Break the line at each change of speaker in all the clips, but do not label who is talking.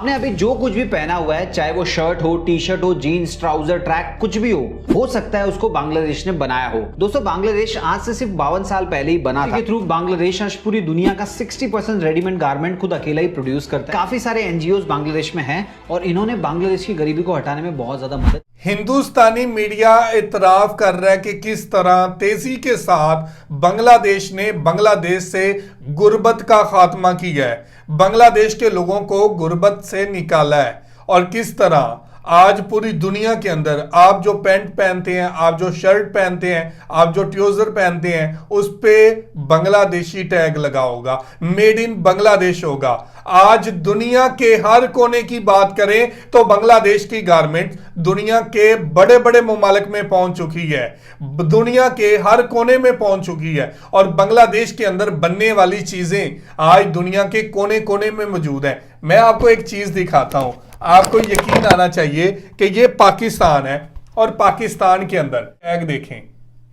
आपने अभी जो कुछ भी पहना हुआ है, चाहे वो शर्ट हो, टी शर्ट हो, जीन्स, ट्राउजर, ट्रैक, कुछ भी हो सकता है उसको बांग्लादेश ने बनाया हो। दोस्तों, बांग्लादेश आज से सिर्फ 52 साल पहले ही बना था। के थ्रू बांग्लादेश आज पूरी दुनिया का 60% रेडीमेड गारमेंट खुद अकेला ही प्रोड्यूस करता है। काफी सारे एनजीओ बांग्लादेश में हैं और इन्होंने बांग्लादेश की गरीबी को हटाने में बहुत ज्यादा मदद।
हिंदुस्तानी मीडिया इतराफ कर रहा है कि किस तरह तेजी के साथ बांग्लादेश ने बांग्लादेश से गुर्बत का खात्मा किया है, बांग्लादेश के लोगों को गुर्बत से निकाला है और किस तरह आज पूरी दुनिया के अंदर आप जो पैंट पहनते हैं, आप जो शर्ट पहनते हैं, आप जो ट्राउजर पहनते हैं, उस पे बांग्लादेशी टैग लगा होगा, मेड इन बांग्लादेश होगा। आज दुनिया के हर कोने की बात करें तो बांग्लादेश की गारमेंट दुनिया के बड़े बड़े ममालिक में पहुंच चुकी है, दुनिया के हर कोने में पहुंच चुकी है और बांग्लादेश के अंदर बनने वाली चीजें आज दुनिया के कोने कोने में मौजूद है। मैं आपको एक चीज दिखाता हूं, आपको यकीन आना चाहिए कि ये पाकिस्तान है और पाकिस्तान के अंदर टैग देखें,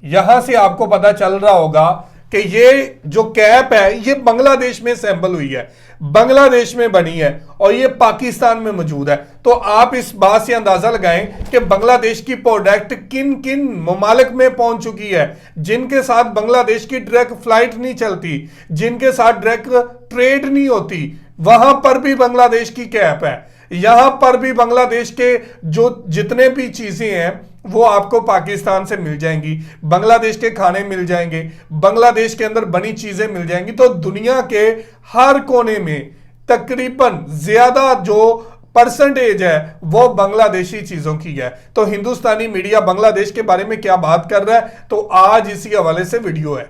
यहां से आपको पता चल रहा होगा कि ये जो कैप है ये बांग्लादेश में सैंपल हुई है, बांग्लादेश में बनी है और ये पाकिस्तान में मौजूद है। तो आप इस बात से अंदाजा लगाएं कि बांग्लादेश की प्रोडक्ट किन किन ममालिक में पहुंच चुकी है, जिनके साथ बांग्लादेश की डायरेक्ट फ्लाइट नहीं चलती, जिनके साथ डायरेक्ट ट्रेड नहीं होती, वहां पर भी बांग्लादेश की कैप है। यहां पर भी बांग्लादेश के जो जितने भी चीजें हैं वो आपको पाकिस्तान से मिल जाएंगी, बांग्लादेश के खाने मिल जाएंगे, बांग्लादेश के अंदर बनी चीजें मिल जाएंगी। तो दुनिया के हर कोने में तकरीबन ज्यादा जो परसेंटेज है वो बांग्लादेशी चीजों की है। तो हिंदुस्तानी मीडिया बांग्लादेश के बारे में क्या बात कर रहा है, तो आज इसी हवाले से वीडियो है।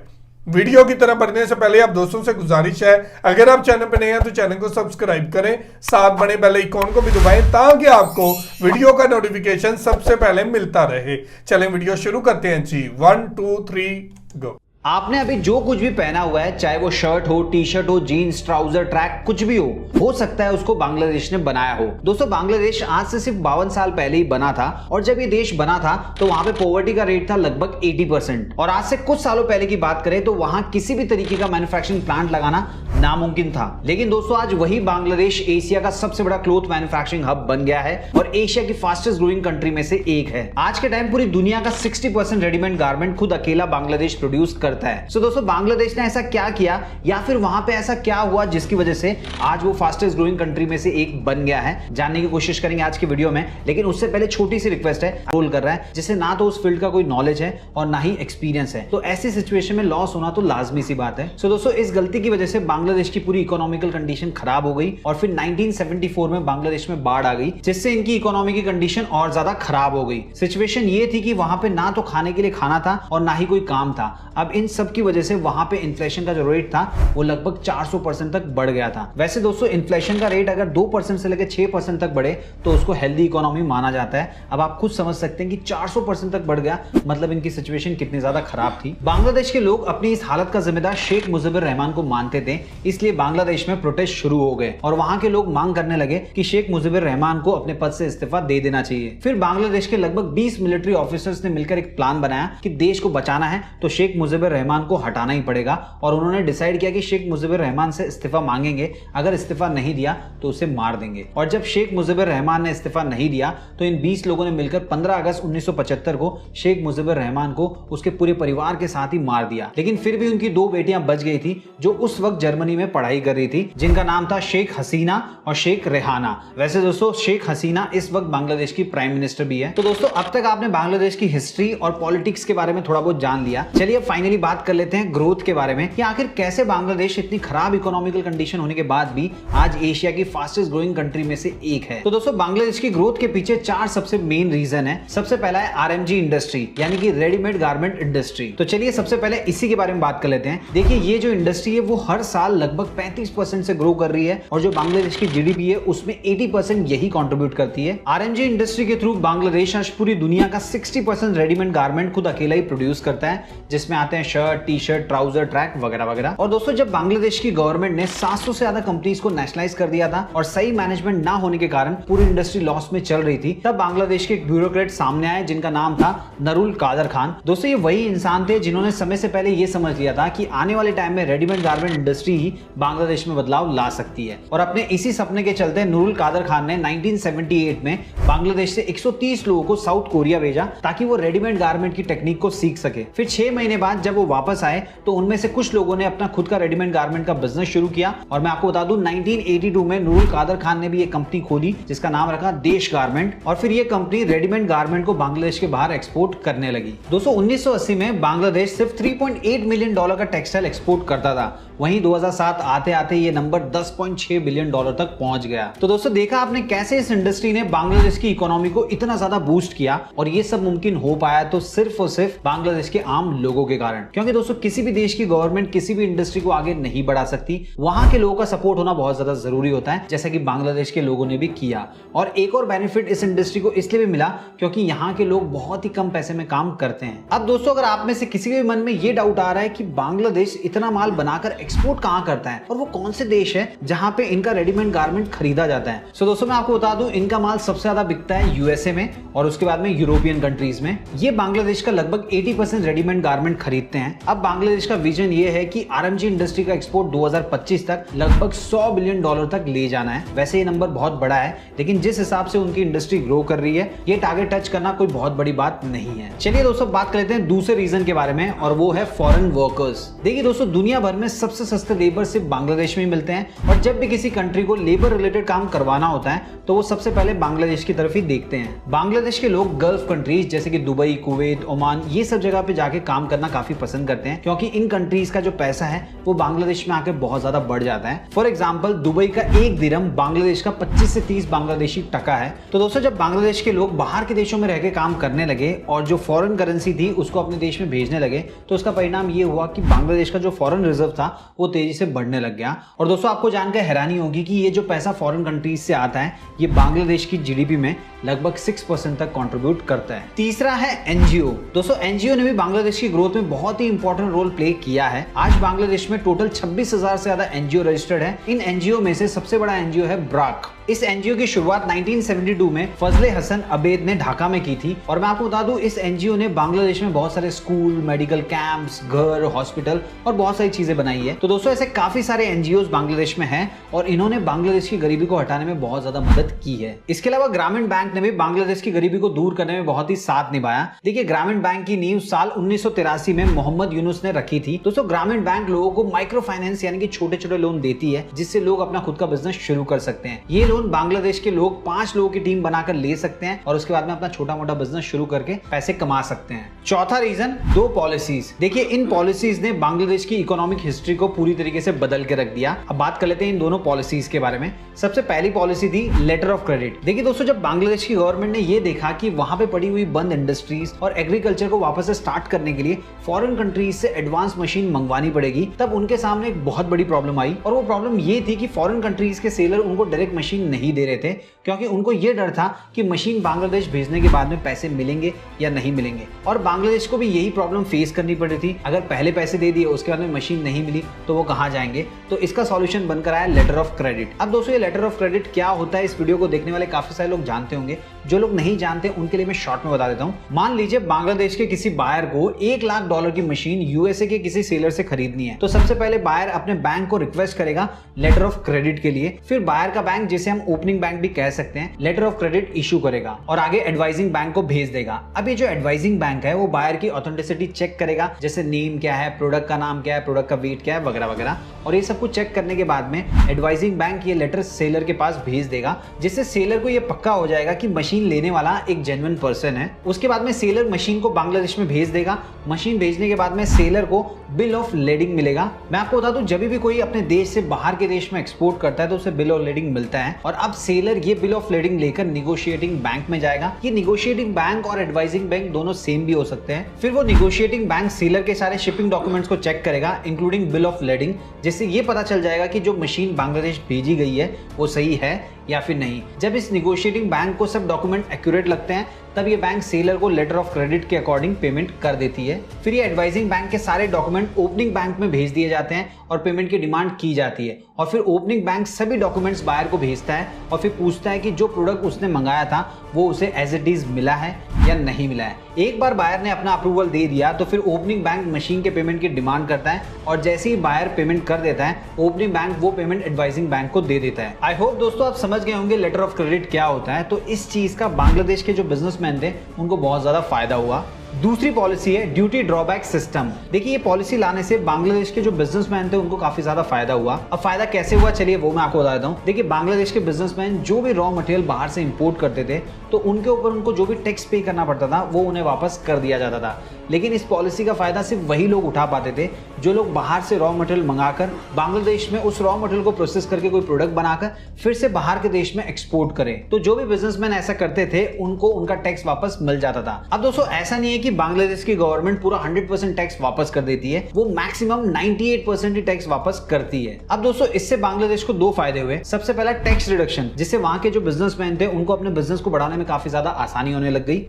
वीडियो की तरफ बढ़ने से पहले आप दोस्तों से गुजारिश है, अगर आप चैनल पर नए हैं तो चैनल को सब्सक्राइब करें, साथ बने बेल आइकॉन को भी दबाएं ताकि आपको वीडियो का नोटिफिकेशन सबसे पहले मिलता रहे। चलें वीडियो शुरू करते हैं जी। 1 2 3 गो।
आपने अभी जो कुछ भी पहना हुआ है, चाहे वो शर्ट हो, टी शर्ट हो, जीन्स, ट्राउजर, ट्रैक, कुछ भी हो सकता है उसको बांग्लादेश ने बनाया हो। दोस्तों, बांग्लादेश आज से सिर्फ 52 साल पहले ही बना था और जब ये देश बना था तो वहां पे पॉवर्टी का रेट था लगभग 80%। और आज से कुछ सालों पहले की बात करें तो वहां किसी भी तरीके का मैन्युफैक्चरिंग प्लांट लगाना नामुमकिन था। लेकिन दोस्तों, आज वही बांग्लादेश एशिया का सबसे बड़ा क्लोथ मैन्युफैक्चरिंग हब बन गया है और एशिया की फास्टेस्ट ग्रोइंग कंट्री में से एक है। आज के टाइम पूरी दुनिया का 60% रेडीमेड गारमेंट खुद अकेला बांग्लादेश प्रोड्यूस करता है। सो दोस्तों, बांग्लादेश ने ऐसा क्या किया या फिर वहां पे ऐसा क्या हुआ जिसकी वजह से आज वो फास्टेस्ट ग्रोइंग कंट्री में से एक बन गया है, जानने की कोशिश करेंगे आज की वीडियो में। लेकिन उससे पहले छोटी सी रिक्वेस्ट है, रोल कर रहा है जिससे ना तो उस फील्ड का कोई नॉलेज है और ना ही एक्सपीरियंस है, तो ऐसी सिचुएशन में लॉस होना तो लाजमी सी बात है। सो दोस्तों, इस गलती की वजह से बांग्लादेश की पूरी इकोनॉमिकल कंडीशन खराब हो गई और फिर 1974 में बांग्लादेश में बाढ़ आ गई जिससे इनकी इकोनॉमी की कंडीशन और ज्यादा खराब हो गई। सिचुएशन ये थी कि वहां पे ना तो खाने के लिए खाना था और ना ही कोई काम था। अब इन सब की वजह से वहां पे इन्फ्लेशन का जो रेट था वो लगभग 400% तक बढ़ गया था। वैसे दोस्तों, इन्फ्लेशन का रेट अगर 2% से लेकर 6% तक बढ़े तो उसको हेल्दी इकोनॉमी माना जाता है। अब आप खुद समझ सकते हैं कि 400% तक बढ़ गया, मतलब इनकी सिचुएशन कितनी ज्यादा खराब थी। बांग्लादेश के लोग अपनी इस हालत का जिम्मेदार शेख मुजिबुर रहमान को मानते थे, इसलिए बांग्लादेश में प्रोटेस्ट शुरू हो गए और वहां के लोग मांग करने लगे कि शेख मुजिबुर रहमान को अपने पद से इस्तीफा दे देना चाहिए। फिर बांग्लादेश के लगभग 20 मिलिट्री ऑफिसर्स ने मिलकर एक प्लान बनाया कि देश को बचाना है तो शेख मुजिबुर रहमान को हटाना ही पड़ेगा और उन्होंने डिसाइड किया कि शेख मुजिबुर रहमान से इस्तीफा मांगेंगे, अगर इस्तीफा नहीं दिया तो उसे मार देंगे। और जब शेख मुजिबुर रहमान ने इस्तीफा नहीं दिया तो इन 20 लोगों ने मिलकर 15 अगस्त 1975 को शेख मुजिबुर रहमान को उसके पूरे परिवार के साथ ही मार दिया। लेकिन फिर भी उनकी 2 बेटियां बच गई थी जो उस वक्त जर्मनी में पढ़ाई कर रही थी, जिनका नाम था शेख हसीना और शेख रेहाना। वैसे दोस्तों, शेख हसीना इस वक्त बांग्लादेश की प्राइम मिनिस्टर भी है। तो दोस्तों, अब तक आपने बांग्लादेश की हिस्ट्री और पॉलिटिक्स के बारे में थोड़ा बहुत जान लिया। चलिए अब फाइनली बात कर लेते हैं ग्रोथ के बारे में कि आखिर कैसे बांग्लादेश इतनी खराब इकोनॉमिकल कंडीशन होने के बाद भी आज एशिया की फास्टेस्ट ग्रोइंग कंट्री में से एक है। तो दोस्तों, बांग्लादेश की ग्रोथ के पीछे 4 सबसे मेन रीजन है। सबसे पहला है आरएमजी इंडस्ट्री, यानी कि रेडीमेड गारमेंट इंडस्ट्री। तो चलिए सबसे पहले इसी के बारे में बात कर लेते हैं। देखिए, ये जो इंडस्ट्री है वो हर साल लगभग 35% से ग्रो कर रही है और जो बांग्लादेश की जीडीपी है उसमें 80% यही कंट्रीब्यूट करती है। आरएमजी इंडस्ट्री के थ्रू बांग्लादेश आज पूरी दुनिया का 60% रेडीमेड गारमेंट खुद अकेला ही प्रोड्यूस करता है, जिसमें आते हैं shirt, T shirt, trouser, track वगैरह वगैरह। और दोस्तों, जब बांग्लादेश की गवर्नमेंट ने 700 से ज्यादा कंपनीज को नेशनलाइज कर दिया था और सही मैनेजमेंट ना होने के कारण पूरी इंडस्ट्री लॉस में चल रही थी, तब बांग्लादेश के एक ब्यूरोक्रेट सामने आए जिनका नाम था नरुल कादर खान। दोस्तों, ये वही इंसान थे जिन्होंने समय से पहले ये समझ लिया था कि आने वाले टाइम में रेडीमेड गारमेंट इंडस्ट्री ही भी बांग्लादेश में बदलाव ला सकती है। और अपने इसी सपने के चलते नूरुल कादर खान ने 1978 में बांग्लादेश से 130 लोगों को साउथ कोरिया भेजा ताकि वो रेडीमेड गारमेंट की टेक्निक को सीख सके। फिर 6 महीने बाद जब वो वापस आए तो उनमें से कुछ लोगों ने अपना खुद का रेडीमेड गारमेंट का बिजनेस शुरू किया। और मैं आपको बता दूं 1982 में नूरुल कादर खान ने भी एक कंपनी खोली जिसका नाम रखा देश गारमेंट, और फिर ये कंपनी रेडीमेड गारमेंट को बांग्लादेश के बाहर एक्सपोर्ट करने लगी। दोस्तों 1980 में बांग्लादेश सिर्फ $3.8 मिलियन का टेक्सटाइल एक्सपोर्ट करता था, वहीं 2007 आते आते ये नंबर $10.6 बिलियन तक पहुंच गया। तो दोस्तों देखा आपने कैसे इस इंडस्ट्री ने बांग्लादेश की इकोनॉमी को इतना ज्यादा बूस्ट किया, और ये सब मुमकिन हो पाया तो सिर्फ और सिर्फ बांग्लादेश के आम लोगों के कारण। क्योंकि दोस्तों किसी भी देश की गवर्नमेंट किसी भी इंडस्ट्री को आगे नहीं बढ़ा सकती, वहां के लोगों का सपोर्ट होना बहुत ज्यादा जरूरी होता है, जैसा कि बांग्लादेश के लोगों ने भी किया। और एक और बेनिफिट इस इंडस्ट्री को इसलिए भी मिला क्योंकि यहाँ के लोग बहुत ही कम पैसे में काम करते हैं। अब दोस्तों अगर आप में से किसी के मन में ये डाउट आ रहा है कि बांग्लादेश इतना माल बनाकर एक्सपोर्ट कहां करता है और वो कौन से देश है जहां पे इनका रेडीमेड गारमेंट खरीदा जाता है, सो दोस्तों मैं आपको बता दूं इनका माल सबसे ज्यादा बिकता है यूएसए में और उसके बाद में यूरोपियन कंट्रीज में। ये बांग्लादेश का लगभग 80% रेडीमेड गारमेंट खरीदते हैं। अब बांग्लादेश का विजन ये है कि आरएमजी इंडस्ट्री का एक्सपोर्ट 2025 तक लगभग $100 बिलियन तक ले जाना है। वैसे ये नंबर बहुत बड़ा है, लेकिन जिस हिसाब से उनकी इंडस्ट्री ग्रो कर रही है ये टारगेट टच करना कोई बहुत बड़ी बात नहीं है। चलिए दोस्तों बात कर लेते हैं दूसरे रीजन के बारे में, और वो है फॉरेन वर्कर्स। देखिए दोस्तों दुनिया भर में सबसे सस्ते लेबर सिर्फ बांग्लादेश में ही मिलते हैं, और जब भी किसी कंट्री को लेबर रिलेटेड काम करवाना होता है तो वो सबसे पहले बांग्लादेश की तरफ ही देखते हैं। बांग्लादेश के लोग गल्फ कंट्रीज जैसे कि दुबई, कुवैत, ओमान ये सब जगह पे जाके काम करना काफी पसंद करते हैं, क्योंकि इन कंट्रीज का जो पैसा है वो बांग्लादेश में आके बहुत ज्यादा बढ़ जाता है। फॉर एग्जाम्पल दुबई का 1 दिरहम बांग्लादेश का 25 से 30 बांग्लादेशी टका है। तो दोस्तों जब बांग्लादेश के लोग बाहर के देशों में रह के काम करने लगे और जो फॉरेन करेंसी थी उसको अपने देश में भेजने लगे, तो उसका परिणाम ये हुआ कि बांग्लादेश का जो फॉरेन रिजर्व था वो तेजी से बढ़ने लग गया। और दोस्तों आपको जानकर हैरानी होगी कि ये जो पैसा फॉरेन कंट्रीज से आता है ये बांग्लादेश की जीडीपी में लगभग 6% तक कंट्रीब्यूट करता है। तीसरा है एनजीओ। दोस्तों एनजीओ ने भी बांग्लादेश की ग्रोथ में बहुत ही इंपॉर्टेंट रोल प्ले किया है। आज बांग्लादेश में टोटल 26,000 से ज्यादा एनजीओ रजिस्टर्ड है। इन एनजीओ में से सबसे बड़ा एनजीओ है ब्राक। इस एनजीओ की शुरुआत 1972 में फजले हसन अबेद ने ढाका में की थी, और मैं आपको बता दूं इस एनजीओ ने बांग्लादेश में बहुत सारे स्कूल, मेडिकल कैंप्स, घर, हॉस्पिटल और बहुत सारी चीजें बनाई है। तो दोस्तों ऐसे काफी सारे एनजीओ बांग्लादेश में हैं और इन्होंने बांग्लादेश की गरीबी को हटाने में बहुत ज्यादा मदद की है। इसके अलावा ग्रामीण बैंक ने भी बांग्लादेश की गरीबी को दूर करने में बहुत ही साथ निभाया। देखिए ग्रामीण बैंक की नींव साल 1983 में मोहम्मद यूनुस ने रखी थी। दोस्तों ग्रामीण बैंक लोगों को माइक्रो फाइनेंस यानी कि छोटे छोटे लोन देती है, जिससे लोग अपना खुद का बिजनेस शुरू कर सकते हैं। ये लोन बांग्लादेश के लोग 5 लोगों की टीम बनाकर ले सकते हैं और उसके बाद में अपना छोटा मोटा बिजनेस शुरू करके पैसे कमा सकते हैं। चौथा रीजन 2 पॉलिसीज। देखिए इन पॉलिसीज ने बांग्लादेश की इकोनॉमिक हिस्ट्री को पूरी तरीके से बदल के रख दिया। अब बात कर लेते हैं इन दोनों पॉलिसीज के बारे में। सबसे पहली पॉलिसी थी लेटर ऑफ क्रेडिट। देखिए दोस्तों जब बांग्लादेश की गवर्नमेंट ने ये देखा कि वहां पे पड़ी हुई बंद इंडस्ट्रीज और एग्रीकल्चर को वापस से स्टार्ट करने के लिए फॉरेन कंट्रीज से एडवांस मशीन मंगवानी पड़ेगी, तब उनके सामने एक बहुत बड़ी प्रॉब्लम आई। और वो प्रॉब्लम ये थी कि फॉरेन कंट्रीज के सेलर उनको डायरेक्ट मशीन नहीं दे रहे थे, क्योंकि उनको ये डर था कि मशीन बांग्लादेश भेजने के बाद में पैसे मिलेंगे या नहीं मिलेंगे। और बांग्लादेश को भी यही प्रॉब्लम फेस करनी पड़ी थी। अगर पहले पैसे दे दिए उसके बाद में मशीन नहीं मिली तो वो कहां जाएंगे। तो इसका सॉल्यूशन बनकर आया लेटर ऑफ क्रेडिट। अब दोस्तों ये लेटर ऑफ क्रेडिट क्या होता है इस वीडियो को देखने वाले काफी सारे लोग जानते होंगे। जो लोग नहीं जानते उनके लिए मैं शॉर्ट में बता देता हूं। मान लीजिए बांग्लादेश के किसी बायर को $1 लाख की मशीन यूएसए के किसी सेलर से खरीदनी है, तो सबसे पहले बायर अपने बैंक को रिक्वेस्ट करेगा लेटर ऑफ क्रेडिट के लिए। फिर बायर का बैंक, जिसे हम ओपनिंग बैंक भी कह सकते हैं, लेटर ऑफ क्रेडिट इशू करेगा और आगे एडवाइजिंग बैंक को भेज देगा। अब ये जो एडवाइजिंग बैंक है वो बायर की ऑथेंटिसिटी चेक करेगा, जैसे नेम क्या है, प्रोडक्ट का नाम क्या है, प्रोडक्ट का वेट क्या है, वगैरह वगैरह। और ये सब कुछ चेक करने के बाद में एडवाइजिंग बैंक ये लेटर सेलर के पास भेज देगा, जिससे सेलर को ये पक्का हो जाएगा कि मशीन लेने वाला एक जेन्युइन पर्सन है। उसके बाद में सेलर मशीन को बांग्लादेश में भेज देगा। मशीन भेजने के बाद में सेलर को बिल ऑफ लेडिंग मिलेगा। मैं आपको बता दूं जब भी कोई अपने देश से बाहर के देश में एक्सपोर्ट करता है तो उसे बिल ऑफ लेडिंग मिलता है। और अब सेलर ये बिल ऑफ लेडिंग लेकर निगोशिएटिंग बैंक में जाएगा। ये निगोशिएटिंग बैंक और एडवाइजिंग बैंक दोनों सेम भी हो सकते हैं। फिर वो निगोशिएटिंग बैंक सेलर के सारे शिपिंग डॉक्यूमेंट्स को चेक करेगा, इंक्लूडिंग बिल ऑफ लेडिंग, जिससे ये पता चल जाएगा कि जो मशीन बांग्लादेश भेजी गई है वो सही है या फिर नहीं। जब इस निगोशिएटिंग बैंक को सब डॉक्यूमेंट एक्यूरेट लगते हैं तब ये बैंक सेलर को लेटर ऑफ क्रेडिट के अकॉर्डिंग पेमेंट कर देती है। फिर ये एडवाइजिंग बैंक के सारे डॉक्यूमेंट ओपनिंग बैंक में भेज दिए जाते हैं और पेमेंट की डिमांड की जाती है। और फिर ओपनिंग बैंक सभी डॉक्यूमेंट्स बायर को भेजता है और फिर पूछता है कि जो प्रोडक्ट उसने मंगाया था वो उसे एज इट इज मिला है या नहीं मिला है। एक बार बायर ने अपना अप्रूवल दे दिया तो फिर ओपनिंग बैंक मशीन के पेमेंट की डिमांड करता है और जैसे ही बायर पेमेंट कर देता है, ओपनिंग बैंक वो पेमेंट एडवाइजिंग बैंक को दे देता है। आई होप दोस्तों आप समझ गए होंगे लेटर ऑफ क्रेडिट क्या होता है। तो इस चीज का बांग्लादेश के जो बिजनेसमैन थे उनको बहुत ज्यादा फायदा हुआ। दूसरी पॉलिसी है ड्यूटी ड्रॉबैक सिस्टम। देखिए ये पॉलिसी लाने से बांग्लादेश के जो बिजनेसमैन थे उनको काफी ज्यादा फायदा हुआ। अब फायदा कैसे हुआ चलिए वो मैं आपको बता देता हूँ। देखिए बांग्लादेश के बिजनेसमैन जो भी रॉ मटेरियल बाहर से इंपोर्ट करते थे तो उनके ऊपर उनको जो भी टैक्स पे करना पड़ता था वो उन्हें वापस कर दिया जाता था। लेकिन इस पॉलिसी का फायदा सिर्फ वही लोग उठा पाते थे जो लोग बाहर से रॉ मटेरियल मंगाकर बांग्लादेश में उस रॉ मटेरियल को प्रोसेस करके कोई प्रोडक्ट बनाकर फिर से बाहर के देश में एक्सपोर्ट करें। तो जो भी बिजनेसमैन ऐसा करते थे उनको उनका टैक्स वापस मिल जाता था। अब दोस्तों ऐसा नहीं है कि बांग्लादेश की गवर्नमेंट पूरा 100% टैक्स वापस कर देती है, वो मैक्सिमम 98% ही टैक्स वापस करती है। अब दोस्तों इससे बांग्लादेश को दो फायदे हुए। सबसे पहला टैक्स रिडक्शन, जिससे वहां के जो बिजनेसमैन थे उनको अपने बिजनेस को बढ़ाने में काफी ज्यादा आसानी होने लग गई।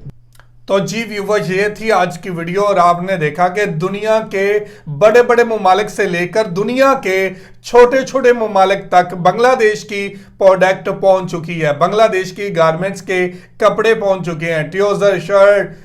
तो जी व्यूअर्स ये थी आज की वीडियो और आपने देखा कि दुनिया के बड़े बड़े ममालिक से लेकर दुनिया के छोटे छोटे ममालिक तक बांग्लादेश की प्रोडक्ट पहुंच चुकी है। बांग्लादेश की गारमेंट्स के कपड़े पहुंच चुके हैं, ट्राउजर, शर्ट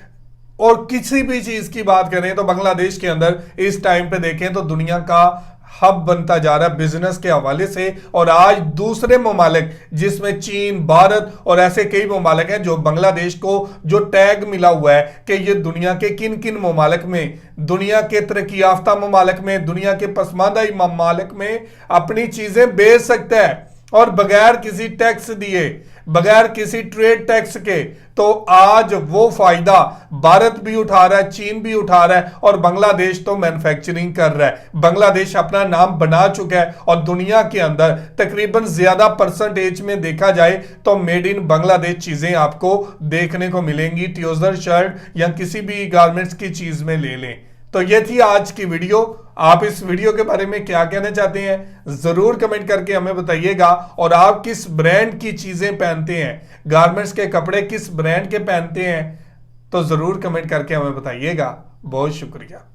और किसी भी चीज की बात करें तो बांग्लादेश के अंदर इस टाइम पे देखें तो दुनिया का हब बनता जा रहा है बिजनेस के हवाले से। और आज दूसरे ममालिक जिसमें चीन, भारत और ऐसे कई ममालिक हैं जो बांग्लादेश को जो टैग मिला हुआ है कि ये दुनिया के किन किन ममालिक में, दुनिया के तरक्की याफ्ता ममालिक में, दुनिया के पसमानदा ममालिक में अपनी चीजें बेच सकता है और बगैर किसी टैक्स दिए, बगैर किसी ट्रेड टैक्स के। तो आज वो फायदा भारत भी उठा रहा है, चीन भी उठा रहा है और बांग्लादेश तो मैन्युफैक्चरिंग कर रहा है। बांग्लादेश अपना नाम बना चुका है और दुनिया के अंदर तकरीबन ज्यादा परसेंटेज में देखा जाए तो मेड इन बांग्लादेश चीजें आपको देखने को मिलेंगी। ट्राउजर, शर्ट या किसी भी गारमेंट्स की चीज में ले लें। तो ये थी आज की वीडियो। आप इस वीडियो के बारे में क्या कहना चाहते हैं जरूर कमेंट करके हमें बताइएगा। और आप किस ब्रांड की चीजें पहनते हैं, गारमेंट्स के कपड़े किस ब्रांड के पहनते हैं, तो जरूर कमेंट करके हमें बताइएगा। बहुत शुक्रिया।